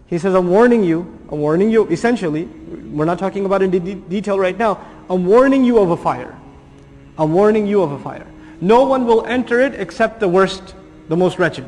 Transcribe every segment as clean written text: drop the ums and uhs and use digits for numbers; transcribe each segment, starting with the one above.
He says, I'm warning you, essentially, we're not talking about it in detail right now, I'm warning you of a fire. I'm warning you of a fire. No one will enter it except the worst, the most wretched.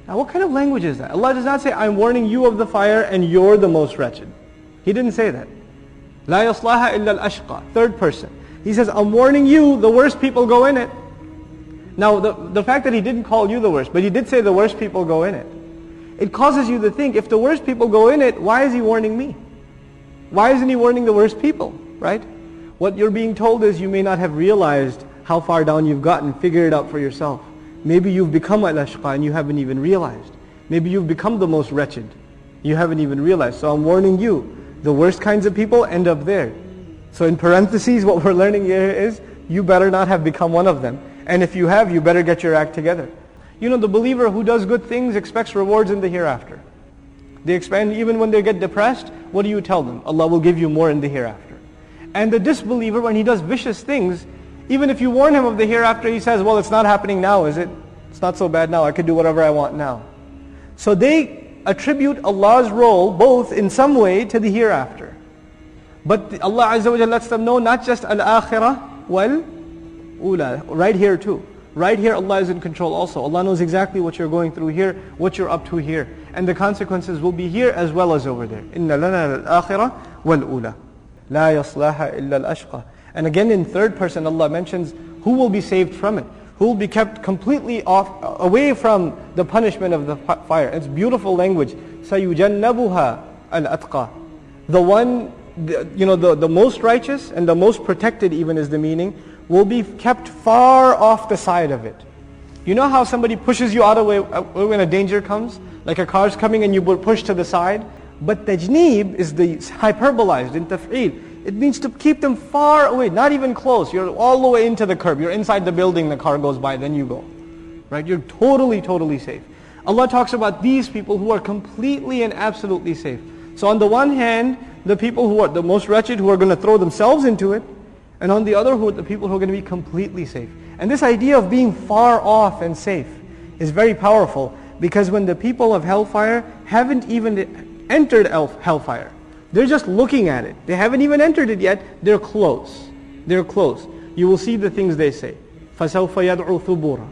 Now what kind of language is that? Allah does not say, I'm warning you of the fire and you're the most wretched. He didn't say that. لا يصلها إلا الأشقى. Third person. He says, I'm warning you, the worst people go in it. Now the fact that He didn't call you the worst, but He did say the worst people go in it. It causes you to think, if the worst people go in it, why is He warning me? Why isn't He warning the worst people, right? What you're being told is you may not have realized how far down you've gotten. Figure it out for yourself. Maybe you've become al-ashqa and you haven't even realized. Maybe you've become the most wretched. You haven't even realized. So I'm warning you, the worst kinds of people end up there. So in parentheses, what we're learning here is, you better not have become one of them. And if you have, you better get your act together. You know, the believer who does good things expects rewards in the hereafter. They expand, even when they get depressed, what do you tell them? Allah will give you more in the hereafter. And the disbeliever, when he does vicious things, even if you warn him of the hereafter, he says, well, it's not happening now, is it? It's not so bad now, I could do whatever I want now. So they attribute Allah's role both in some way to the hereafter. But Allah Azza wa Jalla lets them know not just al-akhirah wal-ula, right here too. Right here Allah is in control also. Allah knows exactly what you're going through here, what you're up to here. And the consequences will be here as well as over there. إِنَّ لَنَا الْآخِرَةَ وَالْأُولَى لَا يَصْلَاهَا إِلَّا الْأَشْقَى. And again in third person Allah mentions who will be saved from it. Who will be kept completely away from the punishment of the fire. It's beautiful language. سَيُجَنَّبُهَا الْأَتْقَى. The one, the most righteous and the most protected even is the meaning, will be kept far off the side of it. You know how somebody pushes you out of the way when a danger comes? Like a car's coming and you push to the side? But tajneeb is the hyperbolized in taf'eel. It means to keep them far away, not even close. You're all the way into the curb. You're inside the building, the car goes by, then you go. Right? You're totally, totally safe. Allah talks about these people who are completely and absolutely safe. So on the one hand, the people who are the most wretched, who are going to throw themselves into it, and on the other, the people who are going to be completely safe. And this idea of being far off and safe is very powerful, because when the people of hellfire haven't even entered hellfire, they're just looking at it. They haven't even entered it yet. They're close. They're close. You will see the things they say. فَسَوْفَ يَدْعُ ثُبُورًا.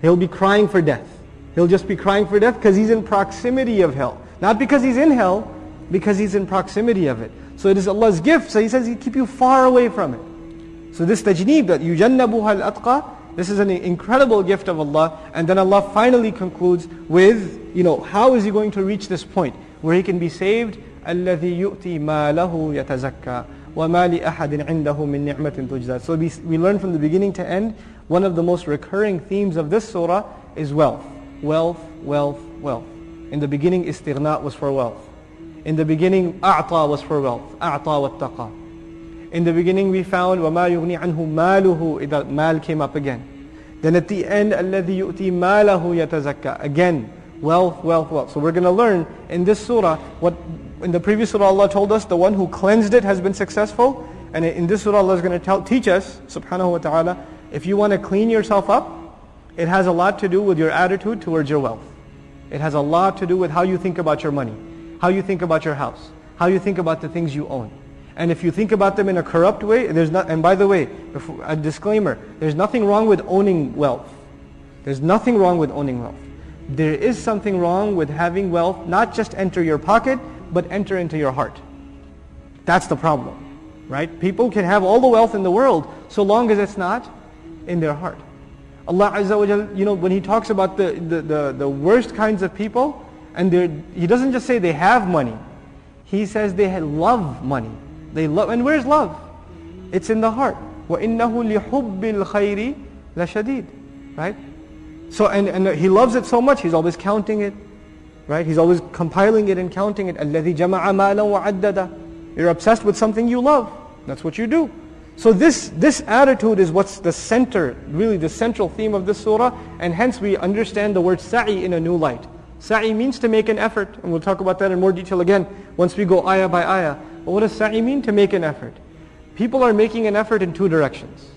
He'll be crying for death. He'll just be crying for death because he's in proximity of hell. Not because he's in hell, because he's in proximity of it. So it is Allah's gift. So He says He'll keep you far away from it. So this tajneeb, that يُجَنَّبُهَا الْأَتْقَى, this is an incredible gift of Allah. And then Allah finally concludes with, how is he going to reach this point where he can be saved? الَّذِي يُؤْتِي مَالَهُ يَتَزَكَّى وَمَا لِأَحَدٍ عِنْدَهُ مِنْ نِعْمَةٍ تُجْزَى. So we learn from the beginning to end, one of the most recurring themes of this surah is wealth. Wealth, wealth, wealth. In the beginning, istighna was for wealth. In the beginning, a'ta was for wealth. A'ta wattaqa. In the beginning we found وَمَا يُغْنِي عَنْهُ مَالُهُ, إذا mal came up again. Then at the end, الَّذِي يُؤْتِي مَالَهُ يَتَزَكَّى. Again, wealth, wealth, wealth. So we're going to learn in this surah, what in the previous surah Allah told us, the one who cleansed it has been successful. And in this surah Allah is going to teach us, subhanahu wa ta'ala, if you want to clean yourself up, it has a lot to do with your attitude towards your wealth. It has a lot to do with how you think about your money, how you think about your house, how you think about the things you own. And if you think about them in a corrupt way, and by the way, a disclaimer, there's nothing wrong with owning wealth. There's nothing wrong with owning wealth. There is something wrong with having wealth not just enter your pocket, but enter into your heart. That's the problem, right? People can have all the wealth in the world, so long as it's not in their heart. Allah Azza wa Jal, when He talks about the worst kinds of people, and He doesn't just say they have money. He says they love money. They love, and where's love? It's in the heart. وَإِنَّهُ لِحُبِّ الْخَيْرِ لَشَدِيدٌ. Right? So, and He loves it so much, He's always counting it. Right? He's always compiling it and counting it. الَّذِي جَمَعَ مَالًا وَعَدَّدَ. You're obsessed with something you love. That's what you do. So this attitude is what's the center, really the central theme of this surah, and hence we understand the word sa'i in a new light. Sa'i means to make an effort, and we'll talk about that in more detail again once we go ayah by ayah. But what does sa'i mean? To make an effort. People are making an effort in two directions.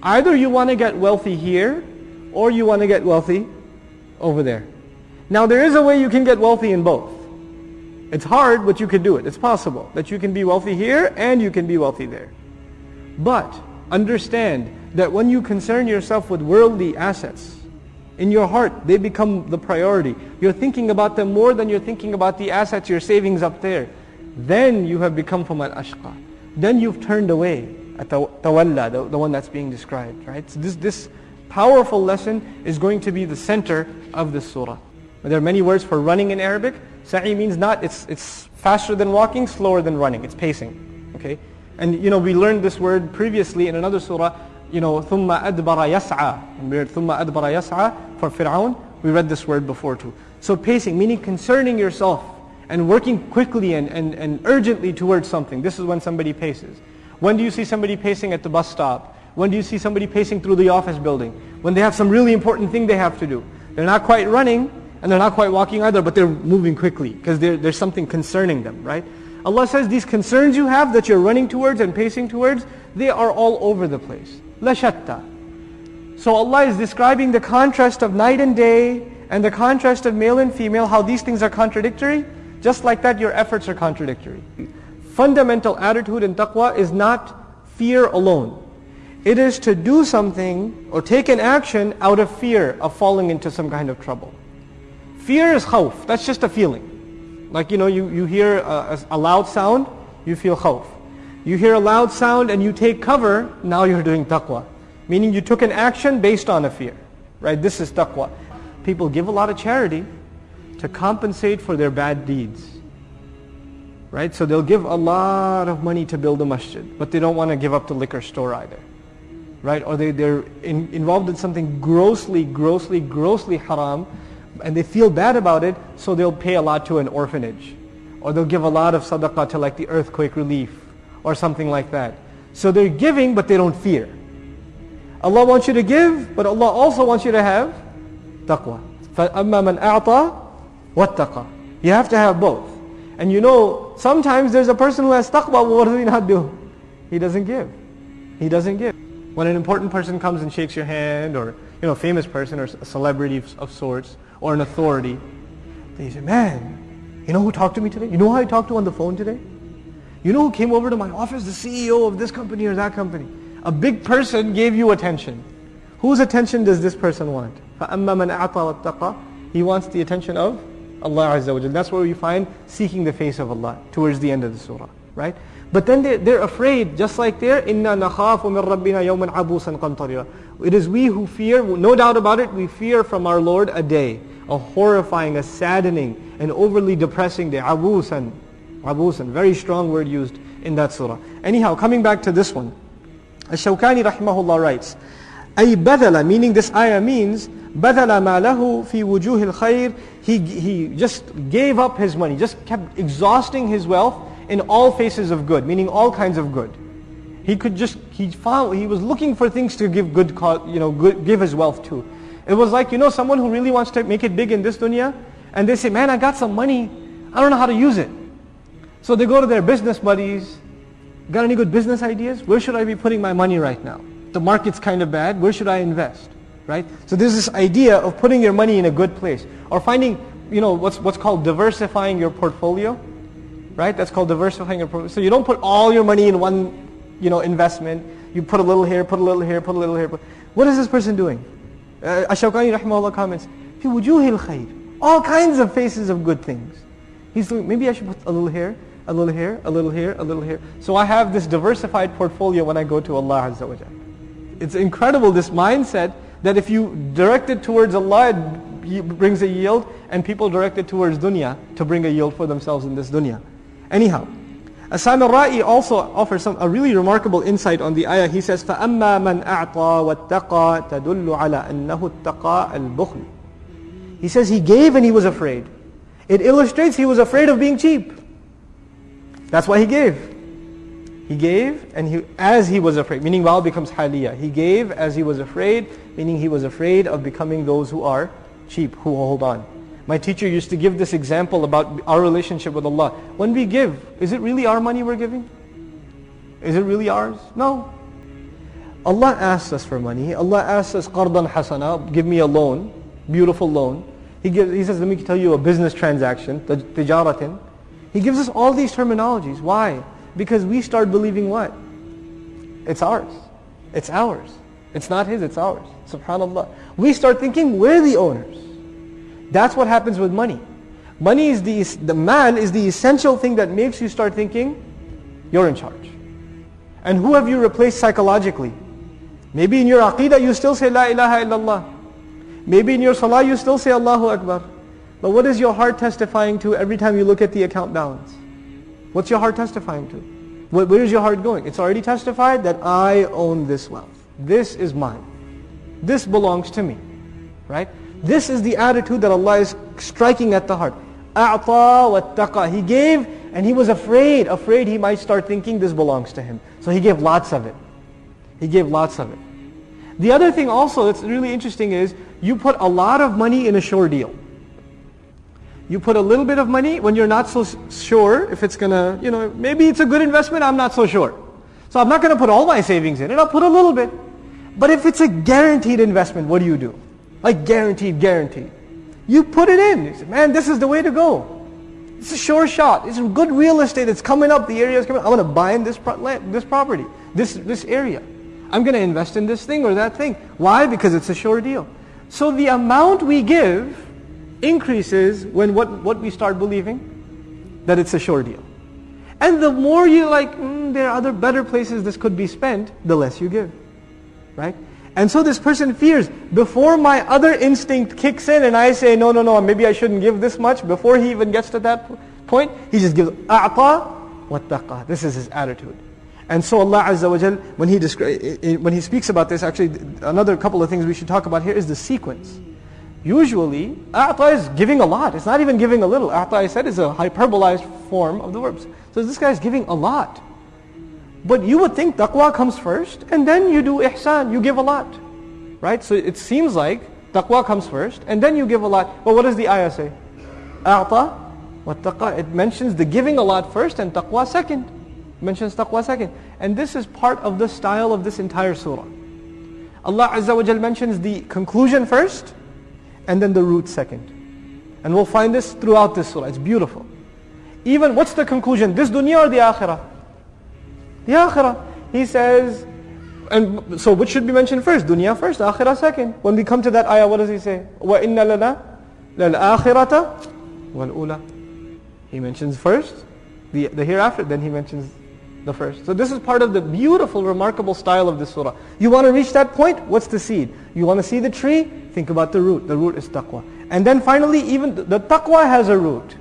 Either you want to get wealthy here, or you want to get wealthy over there. Now there is a way you can get wealthy in both. It's hard, but you can do it. It's possible that you can be wealthy here and you can be wealthy there. But understand that when you concern yourself with worldly assets, in your heart, they become the priority. You're thinking about them more than you're thinking about the assets, your savings up there. Then you have become from al-ashqa. Then you've turned away. Tawalla, the one that's being described, right? So this powerful lesson is going to be the center of this surah. There are many words for running in Arabic. Sa'i means it's faster than walking, slower than running. It's pacing, okay? And we learned this word previously in another surah, ثُمَّ أَدْبَرَ يَسْعَى. And we read ثُمَّ أَدْبَرَ يَسْعَى for Fir'aun. We read this word before too. So pacing, meaning concerning yourself and working quickly and urgently towards something. This is when somebody paces. When do you see somebody pacing at the bus stop? When do you see somebody pacing through the office building? When they have some really important thing they have to do. They're not quite running and they're not quite walking either, but they're moving quickly because there's something concerning them, right? Allah says these concerns you have that you're running towards and pacing towards, they are all over the place. La shatta. So Allah is describing the contrast of night and day and the contrast of male and female, how these things are contradictory. Just like that, your efforts are contradictory. Fundamental attitude in taqwa is not fear alone. It is to do something or take an action out of fear of falling into some kind of trouble. Fear is khawf. That's just a feeling. Like, you hear a loud sound, you feel khawf. You hear a loud sound and you take cover, now you're doing taqwa. Meaning you took an action based on a fear. Right? This is taqwa. People give a lot of charity to compensate for their bad deeds. Right? So they'll give a lot of money to build a masjid, but they don't want to give up the liquor store either. Right? Or they're involved in something grossly haram, and they feel bad about it, so they'll pay a lot to an orphanage. Or they'll give a lot of sadaqah to like the earthquake relief, or something like that. So they're giving, but they don't fear. Allah wants you to give, but Allah also wants you to have taqwa. فَأَمَّا مَنْ أَعْطَى وَاتَّقَى. You have to have both. And sometimes there's a person who has taqwa, but what does he not do? He doesn't give. He doesn't give. When an important person comes and shakes your hand, or a famous person, or a celebrity of sorts, or an authority, then you say, man, you know who talked to me today? You know who I talked to on the phone today? You know who came over to my office? The CEO of this company or that company. A big person gave you attention. Whose attention does this person want? فَأَمَّا مَنْ أَعْطَى وَاتَّقَى. He wants the attention of Allah Azza wa Jal. That's where we find seeking the face of Allah towards the end of the surah, right? But then they're afraid, just like there, إِنَّا نَخَافُ مِنْ رَبِّنَا يَوْمًا عَبُوسًا قَمْطَرِيًا. It is we who fear, no doubt about it, we fear from our Lord a day, a horrifying, a saddening, an overly depressing day. عَبُوسًا. Very strong word used in that surah. Anyhow, coming back to this one, Ash-Shawkani rahimahullah writes, أي بذل, meaning this ayah means بذل ما له في وجوه الخير. He just gave up his money, just kept exhausting his wealth in all faces of good, meaning all kinds of good. He was looking for things to give give his wealth to. It was like, someone who really wants to make it big in this dunya, and they say, man, I got some money, I don't know how to use it. So they go to their business buddies, got any good business ideas? Where should I be putting my money right now? The market's kind of bad, where should I invest? Right? So there's this idea of putting your money in a good place, or finding, what's called diversifying your portfolio. Right? That's called diversifying your portfolio. So you don't put all your money in one, investment. You put a little here, put a little here, put a little here. What is this person doing? Ash-Shawkani rahimahullah comments, fi wujuhil khayr. All kinds of faces of good things. He's doing, maybe I should put a little here, a little here, a little here, a little here. So I have this diversified portfolio when I go to Allah Azza wa Jal. It's incredible, this mindset, that if you direct it towards Allah, it brings a yield, and people direct it towards dunya to bring a yield for themselves in this dunya. Anyhow, Asam al-Ra'i also offers a really remarkable insight on the ayah. He says, فَأَمَّا مَنْ أَعْطَى وَاتَّقَى تَدُلُّ عَلَى أَنَّهُ اتَّقَى الْبُخْلِ. He says he gave and he was afraid. It illustrates he was afraid of being cheap. That's why he gave. He gave and as he was afraid, meaning wow becomes haliyah. He gave as he was afraid, meaning he was afraid of becoming those who are cheap, who hold on. My teacher used to give this example about our relationship with Allah. When we give, is it really our money we're giving? Is it really ours? No. Allah asks us for money. Allah asks us qardan hasana, give me a loan, beautiful loan. He says, let me tell you a business transaction, tijaratin. He gives us all these terminologies. Why? Because we start believing what? It's ours. It's ours. It's not his, it's ours. Subhanallah. We start thinking we're the owners. That's what happens with money. Money is the mal is the essential thing that makes you start thinking you're in charge. And who have you replaced psychologically? Maybe in your aqidah you still say La ilaha illallah. Maybe in your salah you still say Allahu Akbar. But what is your heart testifying to every time you look at the account balance? What's your heart testifying to? Where is your heart going? It's already testified that I own this wealth. This is mine. This belongs to me. Right? This is the attitude that Allah is striking at the heart. أَعْطَى وَاتَّقَى. He gave and he was afraid he might start thinking this belongs to him. So he gave lots of it. He gave lots of it. The other thing also that's really interesting is you put a lot of money in a sure deal. You put a little bit of money when you're not so sure if it's going to, maybe it's a good investment, I'm not so sure. So I'm not going to put all my savings in it, I'll put a little bit. But if it's a guaranteed investment, what do? Like guaranteed. You put it in. You say, man, this is the way to go. It's a sure shot. It's good real estate. It's coming up. The area is coming up. I'm going to buy in this property, this area. I'm going to invest in this thing or that thing. Why? Because it's a sure deal. So the amount we give increases when what we start believing that it's a sure deal. And the more you there are other better places this could be spent, the less you give. Right? And so this person fears, before my other instinct kicks in and I say, no, maybe I shouldn't give this much, before he even gets to that point, he just gives أَعْطَى وَاتَّقَى. This is his attitude. And so Allah Azza wa Jal, when He speaks about this, actually another couple of things we should talk about here is the sequence. Usually, أَعْطَى is giving a lot. It's not even giving a little. أَعْطَى, I said, is a hyperbolized form of the verbs. So this guy is giving a lot. But you would think taqwa comes first, and then you do ihsan, you give a lot. Right? So it seems like taqwa comes first, and then you give a lot. But what does the ayah say? أَعْطَى وَاتَّقَى. It mentions the giving a lot first and taqwa second. It mentions taqwa second. And this is part of the style of this entire surah. Allah Azza wa Jal mentions the conclusion first, and then the root second. And we'll find this throughout this surah. It's beautiful. Even, what's the conclusion? This dunya or the akhirah? The akhirah. He says, and so which should be mentioned first? Dunya first, akhirah second. When we come to that ayah, what does he say? وَإِنَّ لَنَا لَلْآخِرَةَ وَالْأُولَى. He mentions first the hereafter, then he mentions the first. So this is part of the beautiful, remarkable style of this surah. You want to reach that point? What's the seed? You want to see the tree? Think about the root. The root is taqwa. And then finally, even the taqwa has a root.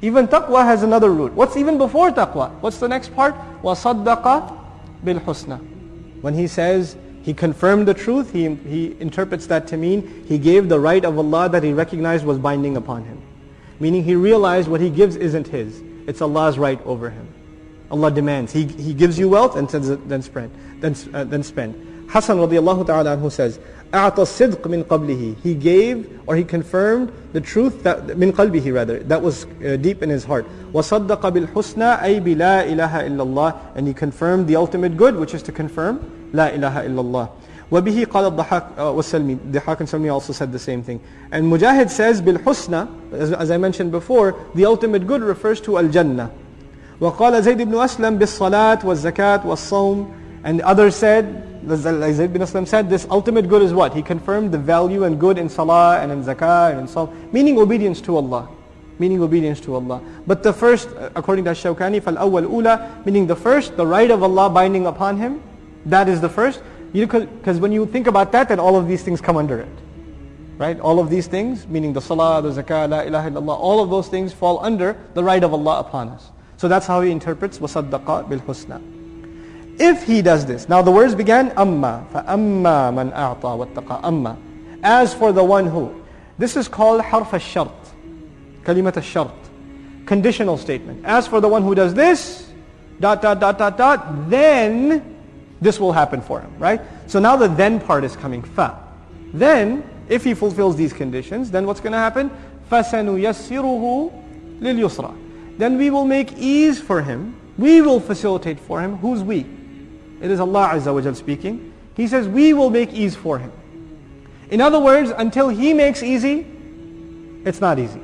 Even taqwa has another root. What's even before taqwa? What's the next part? وَصَدَّقَ بِالْحُسْنَى. When he says he confirmed the truth, he interprets that to mean he gave the right of Allah that he recognized was binding upon him. Meaning he realized what he gives isn't his. It's Allah's right over him. Allah demands. He gives you wealth and says then spend. Hasan radiallahu ta'ala anhu says, أَعْطَى الصِّدْقِ مِنْ قَبْلِهِ. He gave or he confirmed the truth that, مِنْ قَلْبِهِ rather, that was deep in his heart. وَصَدَّقَ بِالْحُسْنَى أَيْ بِلَا إِلَهَ إِلَّا اللَّهِ. And he confirmed the ultimate good, which is to confirm لَا إِلَهَ إِلَّا اللَّهِ. وَبِهِ قَالَ الضَّحَاكُ وَالسَّلْمِي. Dhahak and Salmi also said the same thing. And Mujahid says, بِالْحُسْنَى, as I mentioned before, the ultimate good refers to al-Jannah. وَقَالَ زَيْدِ بْنُ أَسْلَمْ بِالصَّلَاةِ وَالزَّكَاةِ وَالصَّوْمِ. And others said, Zayd bin Aslam said, this ultimate good is what? He confirmed the value and good in salah and in zakah and in sawm, meaning obedience to Allah. Meaning obedience to Allah. But the first, according to Shawkani, فَالْأَوَّلْ أُولَى, meaning the first, the right of Allah binding upon him, that is the first. Because when you think about that, then all of these things come under it. Right? All of these things, meaning the salah, the zakah, la ilaha illallah, all of those things fall under the right of Allah upon us. So that's how he interprets وَصَدَّقَ بِالْحُسْنَى. If he does this, now the words began أَمَّا فَأَمَّا مَنْ أَعْطَى وَاتَّقَى. أَمَّا, as for the one who. This is called حرف الشرط, كلمة الشرط, conditional statement. As for the one who does this, ... then this will happen for him, right? So now the then part is coming, fa. Then, if he fulfills these conditions, then what's going to happen? فَسَنُيَسِّرُهُ لِلْيُسْرَى. Then we will make ease for him. We will facilitate for him. Who's we? It is Allah Azza wa Jal speaking. He says, we will make ease for him. In other words, until He makes easy, It's not easy.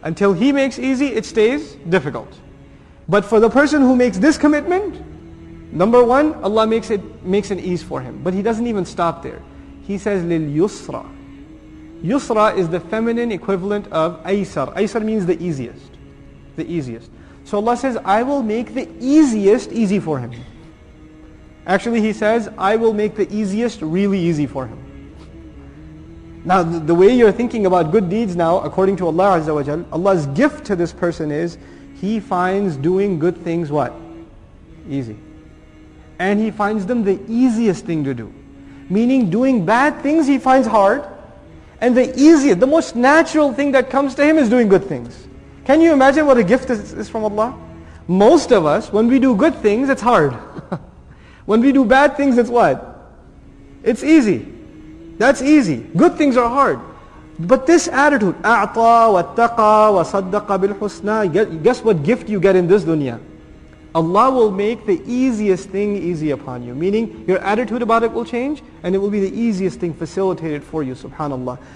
Until He makes easy, it stays difficult. But for the person who makes this commitment, number one, Allah makes an ease for him. But He doesn't even stop there. He says, لِلْيُسْرَى. Yusra is the feminine equivalent of Aysar. Aysar means the easiest. The easiest. So Allah says, I will make the easiest easy for him. Actually, He says, I will make the easiest really easy for him. Now, the way you're thinking about good deeds now, according to Allah Azza wa Jal, Allah's gift to this person is, He finds doing good things what? Easy. And He finds them the easiest thing to do. Meaning doing bad things He finds hard, and the easiest, the most natural thing that comes to him is doing good things. Can you imagine what a gift is from Allah? Most of us, when we do good things, it's hard. When we do bad things, it's what? It's easy. That's easy. Good things are hard. But this attitude, أَعْطَى وَاتَّقَى وَصَدَّقَ بِالْحُسْنَى, guess what gift you get in this dunya? Allah will make the easiest thing easy upon you. Meaning, your attitude about it will change, and it will be the easiest thing facilitated for you, subhanAllah.